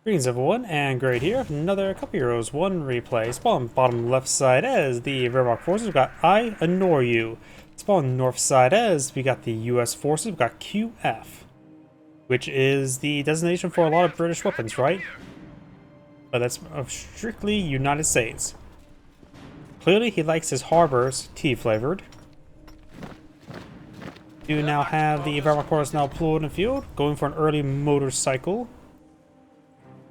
Greetings everyone, and Great here. Another Couple Heroes 1 replay. Spawn bottom left side as the Wehr forces, we've got I annoy you. Spawn north side as we got the US forces, we've got QF. Which is the designation for a lot of British weapons, right? But that's strictly United States. Clearly he likes his harbors tea flavored. You now have the Wehr forces now deployed in the field, going for an early motorcycle.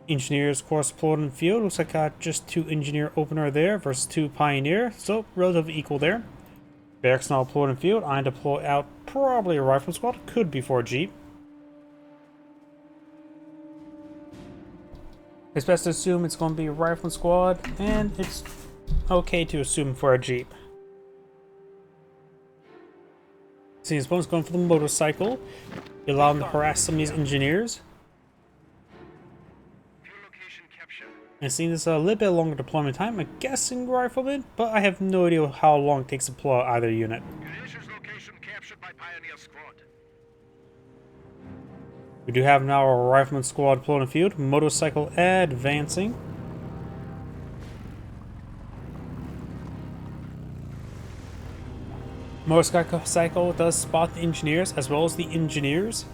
Engineers, of course, deployed in the field. Looks like I got just 2 engineer opener there versus 2 pioneer, so relatively equal there. Barracks now deployed in the field. I deploy out probably a rifle squad, could be for a jeep. It's best to assume it's going to be a rifle squad, and it's okay to assume for a jeep. See, his opponent's going for the motorcycle. You allow him to harass some of these engineers. And seeing this a little bit longer deployment time, I'm guessing rifleman, but I have no idea how long it takes to deploy either unit. Location captured by Pioneer Squad. We do have now a rifleman squad deployed in the field, motorcycle advancing. Motorcycle does spot the engineers as well as the engineers.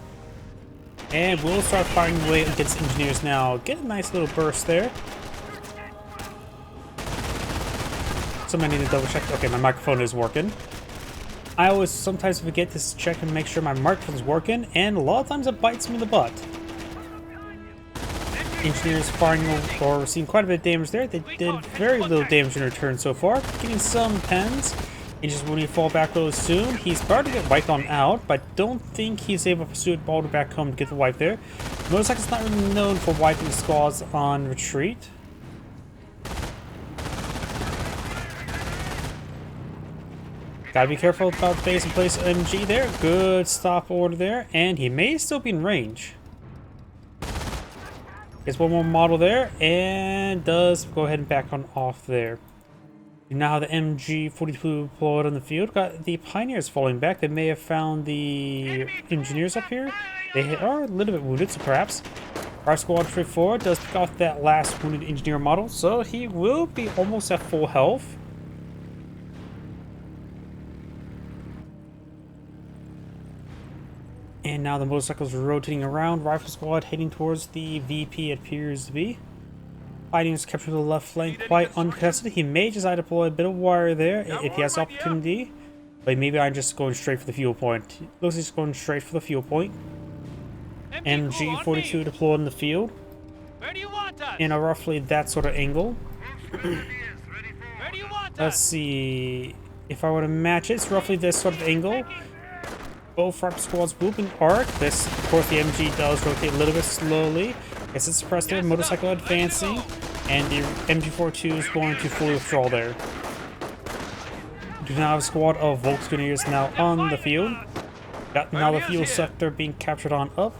And we'll start firing away against engineers now. Get a nice little burst there. So I need to double check. Okay, my microphone is working. I always sometimes forget to check and make sure my microphone's working, and a lot of times it bites me in the butt. Engineers firing or receiving quite a bit of damage there. They did very little damage in return so far. Getting some pens. And just when he fall back really soon, he's about to get wiped on out, but I don't think he's able to pursue it all the way back home to get the wipe there. Motorcycle's not really known for wiping squads on retreat. Gotta be careful about base and place MG there. Good stop order there, and he may still be in range. Gets one more model there, and does go ahead and back on off there. Now the MG-42 deployed on the field. Got the pioneers falling back. They may have found the engineers up here. They are a little bit wounded, so perhaps. Our squad 3-4 does pick off that last wounded engineer model, so he will be almost at full health. And now the motorcycle's rotating around. Rifle squad heading towards the VP, it appears to be. Fighting is captured the left flank quite uncontested. He may just deploy a bit of wire there if he has the opportunity. But maybe I'm just going straight for the fuel point. Looks like he's going straight for the fuel point. MG-42 deployed in the field. In a roughly that sort of angle. Let's see. If I were to match it, it's roughly this sort of angle. Both rifle squads moving arc. This, of course, the MG does rotate a little bit slowly. Gets it suppressed there. Motorcycle advancing. And the MG-42 is going to fully withdraw there. We do now have a squad of Volkswageners now on the field. Got now the fuel sector being captured on up.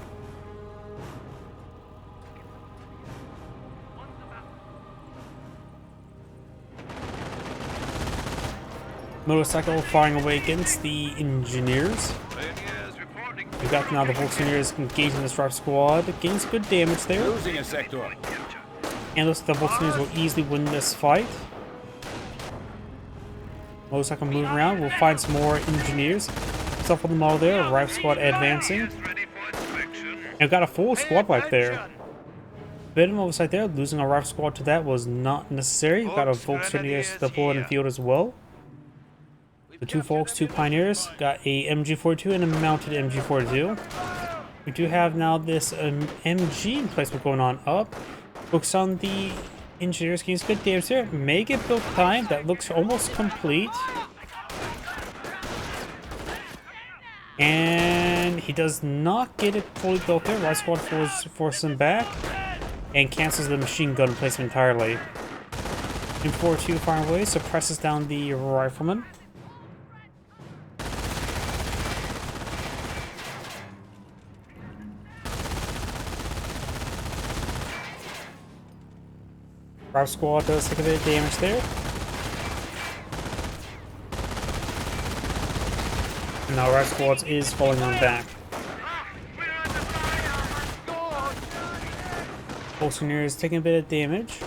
Motorcycle firing away against the engineers. We've got now the Volkswageners engaging this rifle squad. Getting some good damage there. Losing a sector. And looks like the Volkswageners will easily win this fight. Motorcycle moving around. We'll find some more engineers. Stuff on the model there. Rifle squad advancing. And we've got a full squad wipe there. Bit of an oversight there. Losing a rifle squad to that was not necessary. We've got a Volkswageners deployed in the field as well. The 2 folks, 2 pioneers, got a MG-42 and a mounted MG-42. We do have now this MG emplacement going on up. Focus on the engineers, getting some good damage there. May get built time. That looks almost complete. And he does not get it fully built there. Right squad forces him back and cancels the machine gun placement entirely. M42 firing away, suppresses down the rifleman. Our squad does take a bit of damage there. And now our squad is falling on back. Volkswagen is taking a bit of damage.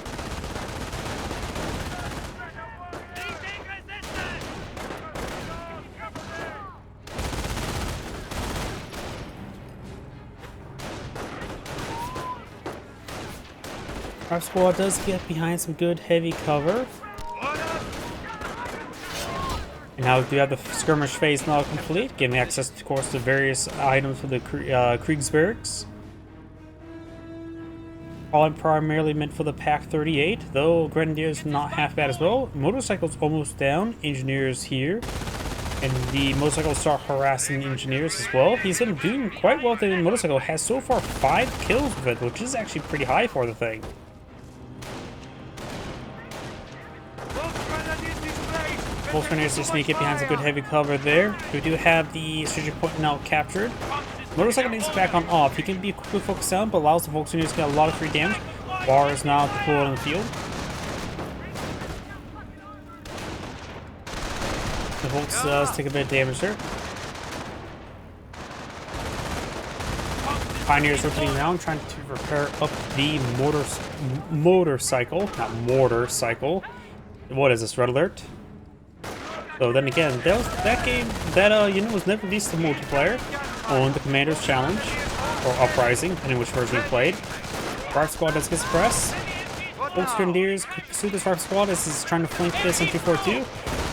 Our squad does get behind some good heavy cover. And now we do have the skirmish phase now complete, getting access, of course, to various items for the Kriegsbergs. All primarily meant for the Pack 38, though Grenadiers not half bad as well. Motorcycles almost down, engineers here. And the motorcycle start harassing the engineers as well. He's been doing quite well with the motorcycle, has so far 5 kills with it, which is actually pretty high for the thing. Volkswagen just need to get behind some good heavy cover there. We do have the strategic point now captured. Motorcycle needs to back on off. He can be quickly focused down, but allows the Volkswagen to get a lot of free damage. Bar is now deployed on the field. The Volks does take a bit of damage there. Pioneers rotating around, trying to repair up the motorcycle. Not mortar cycle. What is this, Red Alert? So then again, that game, that unit was never released to multiplayer on the Commander's Challenge, or Uprising, depending which version you played. Rife Squad does get suppressed. Volks Grenadiers could pursue this Rife Squad as he's trying to flank this MP42.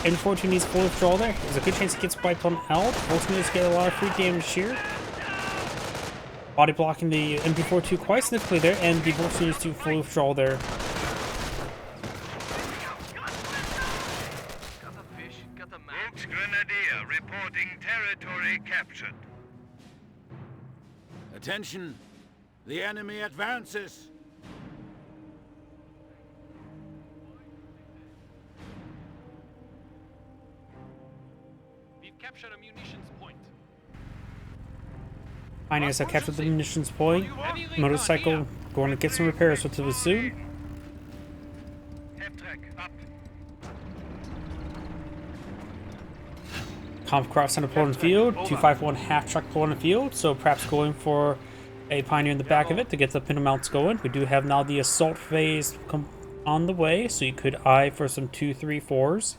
MP42 needs full withdrawal there. There's a good chance he gets wiped on out. Volks Grenadiers get a lot of free damage here. Body blocking the MP42 quite significantly there, and the Volks Grenadiers do full withdrawal there. Grenadier reporting territory captured. Attention! The enemy advances! We've captured a munitions point. Pioneers have captured the munitions point. Motorcycle going to get some repairs relatively soon. Comp center pull in the field, 251 half track pull in the field, so perhaps going for a Pioneer in the back of it to get the pin mounts going. We do have now the assault phase on the way, so you could eye for some 2-3-4s.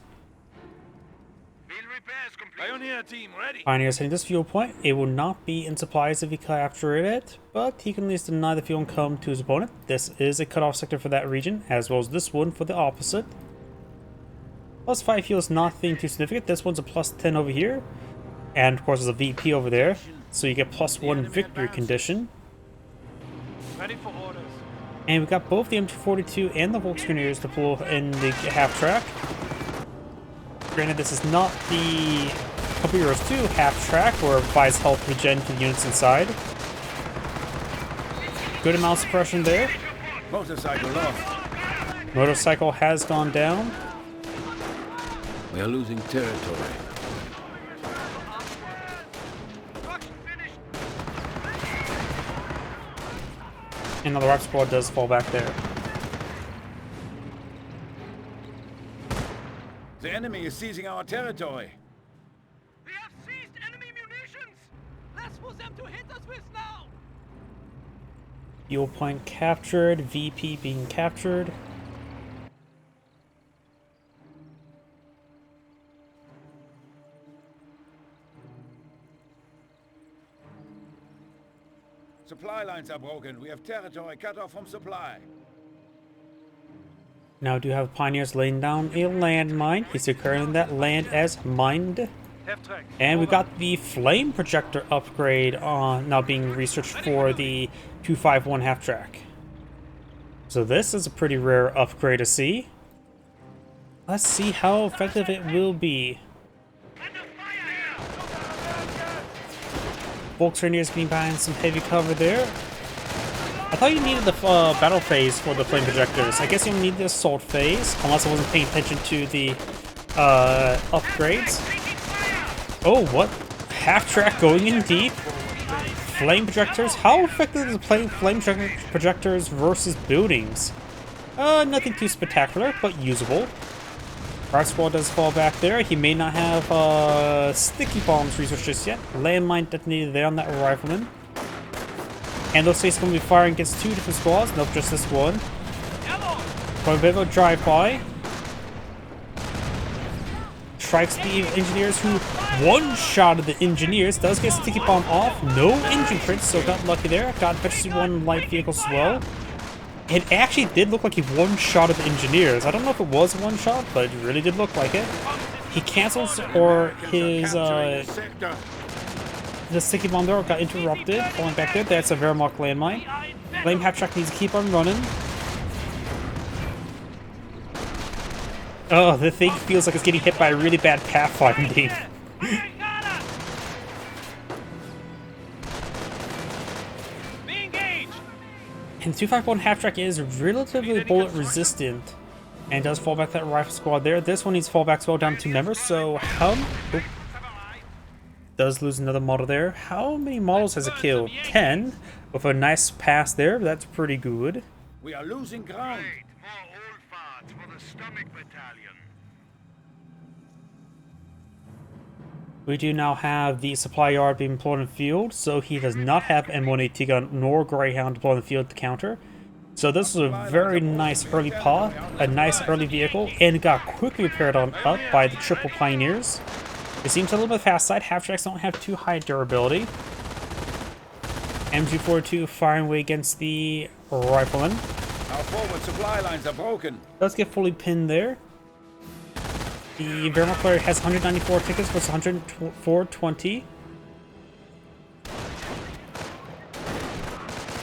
Pioneer team ready. Pioneer's hitting this fuel point. It will not be in supplies if he captures it, but he can at least deny the fuel and come to his opponent. This is a cutoff sector for that region, as well as this one for the opposite. Plus 5 fuel is nothing too significant. This one's a plus 10 over here. And of course there's a VP over there. So you get plus 1 victory condition. Ready for orders. And we've got both the M242 and the Volks Grenadiers to pull in the half track. Granted, this is not the Couple Euros 2 half track where it provides health regen to the units inside. Good amount of suppression there. Motorcycle off. Motorcycle has gone down. We are losing territory. And the Rife Squad does fall back there. The enemy is seizing our territory. We have seized enemy munitions. Let's force them to hit us with now. Fuel point captured. VP being captured. Supply lines are broken. We have territory cut off from supply. Now do have Pioneers laying down a landmine. He's declaring that land as mined. And we got the flame projector upgrade on now being researched for the 251 half track. So this is a pretty rare upgrade to see. Let's see how effective it will be. Volks Grenadiers getting behind some heavy cover there. I thought you needed the battle phase for the flame projectors. I guess you don't need the assault phase, unless I wasn't paying attention to the upgrades. Oh, what? Half track going in deep. Flame projectors? How effective is playing flame projectors versus buildings? Nothing too spectacular, but usable. Rife Squad does fall back there. He may not have sticky bombs researched just yet. Landmine detonated there on that rifleman. And looks like he's going to be firing against 2 different squads. Nope, just this one. For a bit of a drive-by. Strikes the engineers who one-shotted the engineers. Does get sticky bomb off. No engine crits, so got lucky there. Got eventually 1 light vehicle as well. It actually did look like he one-shotted the engineers. I don't know if it was one shot, but it really did look like it. He cancels or his the sticky bomb there got interrupted. Falling back there. That's a Wehrmacht landmine. Flame half-track needs to keep on running. Oh, the thing feels like it's getting hit by a really bad pathfinding. And 251 half-track is relatively bullet resistant. And does fall back that rifle squad there. This one needs to fall back as well, down 2 members. So how... Oh. Does lose another model there. How many models has it killed? 10. With a nice pass there. That's pretty good. We are losing ground. We do now have the supply yard being deployed in the field, so he does not have M1 AT gun nor Greyhound deployed in the field to counter. So this was a very nice early paw, a nice early vehicle, and it got quickly repaired on up by the triple pioneers. It seems a little bit fast side. Half-tracks don't have too high durability. MG42 firing away against the rifleman. Our forward supply lines are broken. Does get fully pinned there. The Wehrmacht player has 194 tickets versus 104.20.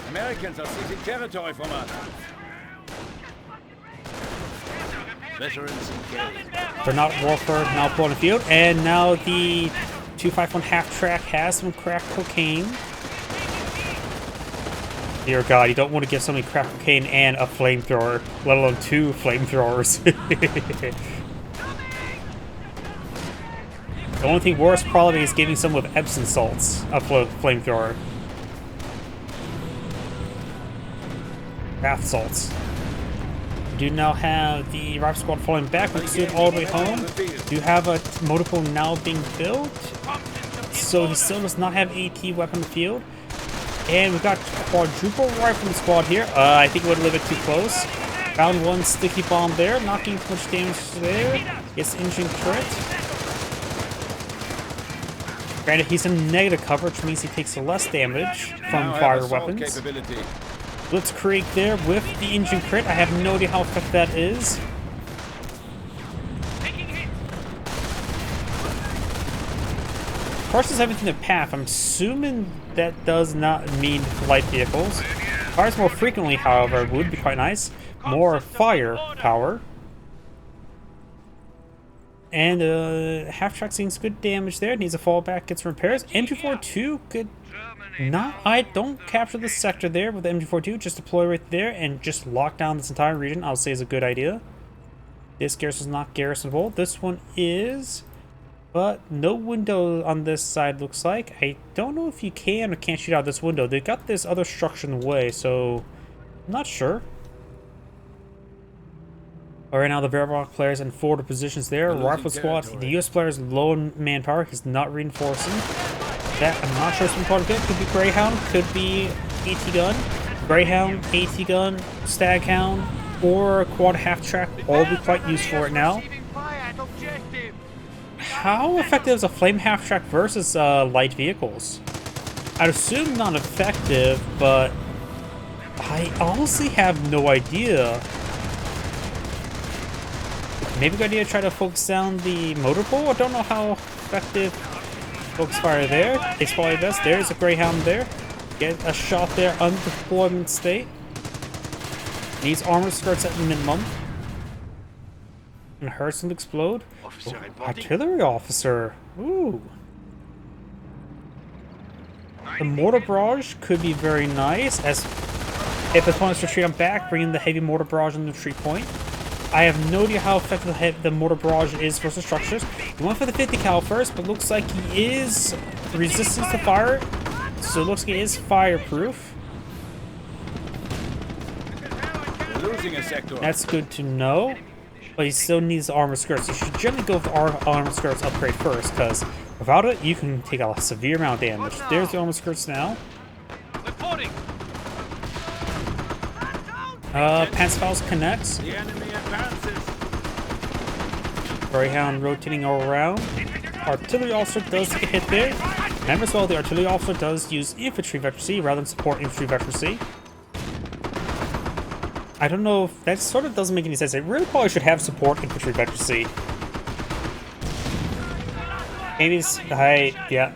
Americans are seizing territory from us. Veterans engaged. Bernard Warford now pulling the field, and now the 251 half-track has some crack cocaine. Dear God, you don't want to give somebody crack cocaine and a flamethrower, let alone 2 flamethrowers. The only thing worse probably is giving someone with Epsom salts a flamethrower. Bath salts. We do now have the rifle squad falling back. We can all the way home. Do have a motor pool now being built. So he still does not have AT weapon in the field. And we've got quadruple rifle squad here. I think it went a little bit too close. Found 1 sticky bomb there, knocking too much damage there. Gets engine crit. Granted, he's in negative cover, which means he takes less damage from fire weapons. Blitzkrieg there with the engine crit. I have no idea how effective that is. Forces everything to path. I'm assuming that does not mean light vehicles. Fires more frequently, however, would be quite nice. More firepower. And half-track seems good damage there. Needs a fallback, gets repairs. MG42 could not... I don't capture this sector there with the MG42. Just deploy right there and just lock down this entire region. I'll say is a good idea. This garrison is not garrisonable. This one is... But no window on this side looks like. I don't know if you can or can't shoot out this window. They got this other structure in the way, so... I'm not sure. Right now, the Wehrmacht players in forward positions there. Rifle squad, the US players low in manpower. He's not reinforcing. That, I'm not sure it's been part of it. Could be Greyhound, could be AT gun. Greyhound, AT gun, Staghound, or quad half-track. All be quite useful right now. How effective is a flame half-track versus light vehicles? I'd assume not effective, but I honestly have no idea. Maybe a good idea to try to focus down the motor pool. I don't know how effective focus fire there. Takes probably best. There's a Greyhound there. Get a shot there on deployment state. Needs armor skirts at minimum. And hurts and explode. Oh, artillery officer. Ooh. The mortar barrage could be very nice as if opponents retreat on back, bringing the heavy mortar barrage on the retreat point. I have no idea how effective the mortar barrage is versus structures. He went for the 50 cal first, but looks like he is resistant to fire. So it looks like he is fireproof. We're losing a sector. That's good to know. But he still needs the armor skirts. You should generally go for armor skirts upgrade first, because without it, you can take a severe amount of damage. There's the armor skirts now. Reporting. Panzerfaust connects. The enemy advances. Greyhound rotating around. Artillery officer does take a hit there. Remember as well, the artillery officer does use infantry veteran C rather than support infantry veteran C. I don't know if that sort of doesn't make any sense. It really probably should have support infantry veteran C. Maybe it's yeah.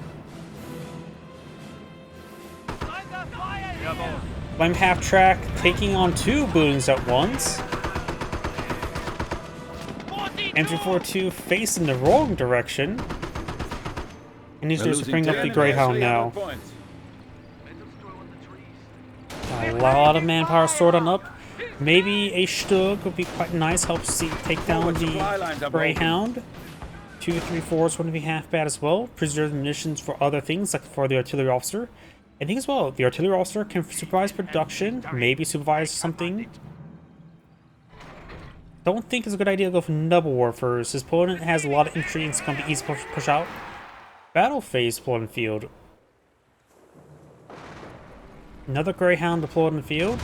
Flame half track taking on 2 buildings at once. M342 facing the wrong direction. And he's just bring up the Greyhound now. A lot of manpower stored on up. Maybe a Stug would be quite nice. Helps take down the Greyhound. 2, 3, 4s wouldn't be half bad as well. Preserve munitions for other things, like for the artillery officer. I think as well, the artillery officer can supervise production, maybe supervise something. Don't think it's a good idea to go for Noble War first. His opponent has a lot of infantry and it's going to be easy to push out. Battle phase deployed in the field. Another Greyhound deployed in the field.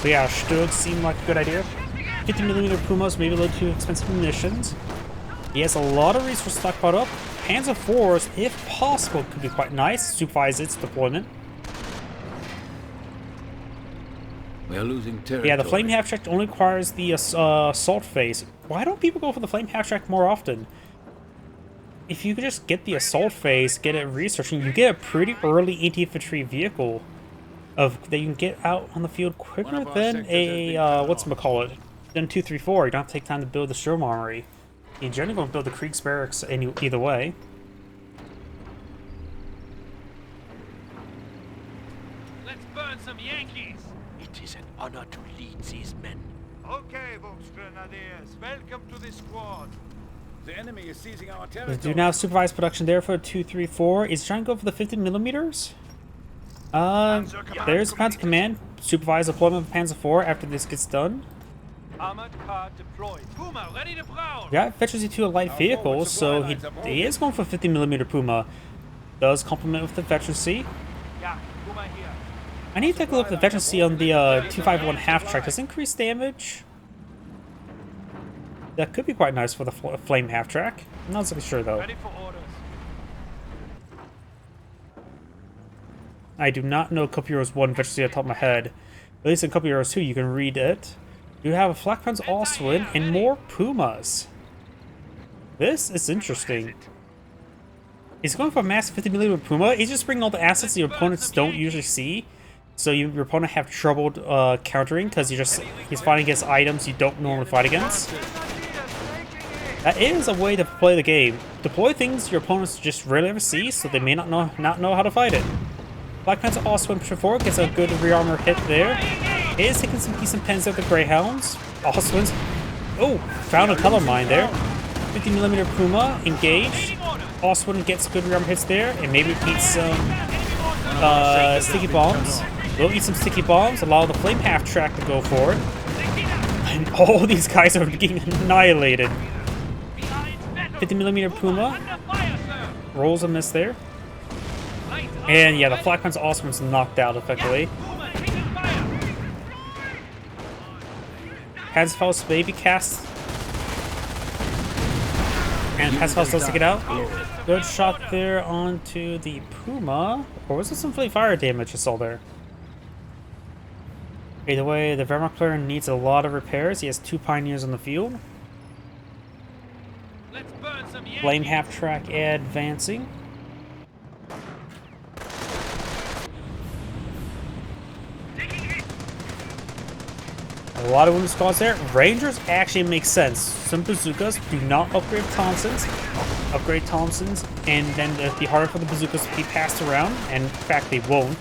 So yeah, Stug seemed like a good idea. 50mm Pumas, maybe a little too expensive munitions. He has a lot of resources stockpiled up. Panzer IVs, if possible, could be quite nice. Supervise its deployment. We are losing territory. Yeah, the flame half track only requires the assault phase. Why don't people go for the flame half track more often? If you could just get the assault phase, get it researching, you get a pretty early anti-infantry vehicle that you can get out on the field quicker than a whatchamacallit, than 234. You don't have to take time to build the Sturm Armory. You generally going to build the Kriegsbarracks either way. Let's burn some Yankees. It is an honor to lead these men. Okay, Volksgrenadiers, welcome to the squad. The enemy is seizing our territory. Do now supervise production there for 234. Is trying to go for the 50mm? There's Panzer Command. Supervise deployment of Panzer IV after this gets done. Armored car deployed. Puma, ready to prowl. Yeah, fetches you to a light vehicle, so he is going for 50mm Puma. Does complement with the veteran C. Yeah, Puma here. I need to take a look at the veteran C on the 251 half track. Does it increase damage? That could be quite nice for the flame half track. I'm not exactly sure though. Ready for orders. I do not know Cup Heroes 1 veteran C off the top of my head. At least in Cup Heroes 2 you can read it. You have a Flak Panzer Ostwind and more Pumas. This is interesting. He's going for a massive 50mm Puma. He's just bringing all the assets your opponents don't usually see. So your opponent have trouble countering because he's fighting against items you don't normally fight against. That is a way to play the game. Deploy things your opponents just rarely ever see, so they may not know how to fight it. Black Panzer Ostwind before gets a good rear armor hit there. It is taking some decent pens out the Greyhounds. Ostwinds. Oh, found a color mine there. 50mm Puma engaged. Ostwind gets good rear armor hits there, and maybe eats some sticky bombs. We'll eat some sticky bombs, allow the flame half track to go forward. And all these guys are getting annihilated. 50mm Puma rolls a miss there. And yeah, the Flak Panzer Ostwind's knocked out effectively. Panzerfaust baby cast. And Panzerfaust does take it out. Good shot there onto the Puma. Or was it some friendly fire damage I saw there? Either way, the Wehrmacht player needs a lot of repairs. He has 2 Pioneers on the field. Flame half track advancing. A lot of women's squads there. Rangers actually make sense. Some bazookas do not upgrade Thompsons. Upgrade Thompsons, and then it'd be harder for the bazookas to be passed around. And in fact, they won't.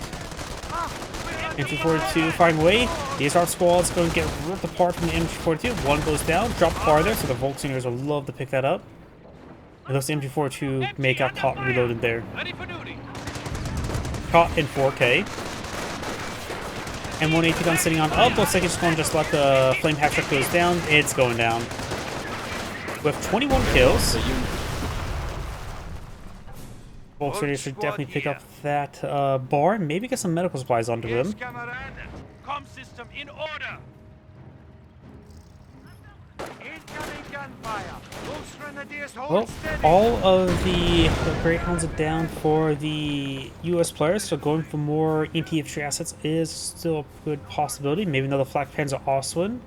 M242 firing away. These are squads going to get ripped apart from the M242. One goes down, dropped farther, so the Volksingers will love to pick that up. And those M242 may got caught reloaded there. Caught in 4K. M180 gun sitting on up. Looks like it's going to just let the flame half track goes down. It's going down. With 21 kills. Volkswagen should definitely pick up that bar and maybe get some medical supplies onto them. Well, all of the Greyhounds are down for the US players, so going for more anti-infantry assets is still a good possibility. Maybe another Flak Panzer Ostwind.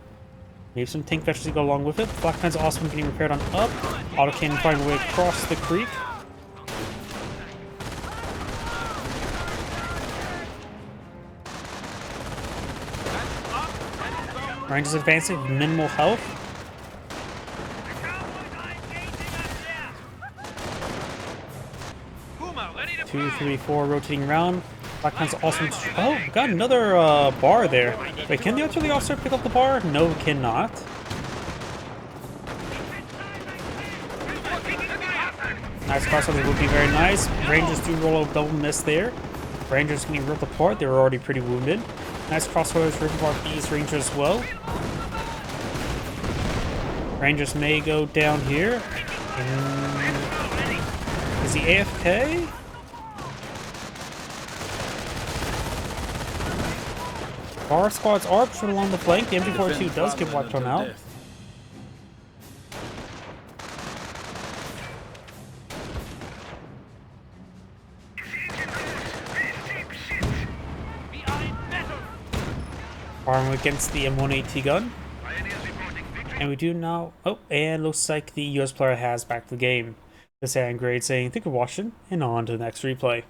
Maybe some tank veterans to go along with it. Flak Panzer Ostwind getting repaired on up. Autocannon finding a way across the creek. Rangers advancing with minimal health. 2, 3, 4 rotating around. Black Panzer also. Oh, got another bar there. Wait, can the artillery officer pick up the bar? No, cannot. Nice crossover would be very nice. Rangers do roll a double miss there. Rangers getting ripped apart. They were already pretty wounded. Nice crossovers, ripping apart these Rangers as well. Rangers may go down here. Is he AFK? Bar squads are pushing along the flank. The MG42 does get wiped on out. Firing against the M180 gun. And we do now... Oh, and looks like the US player has back the game. This hand grade saying, thank you for watching, and on to the next replay.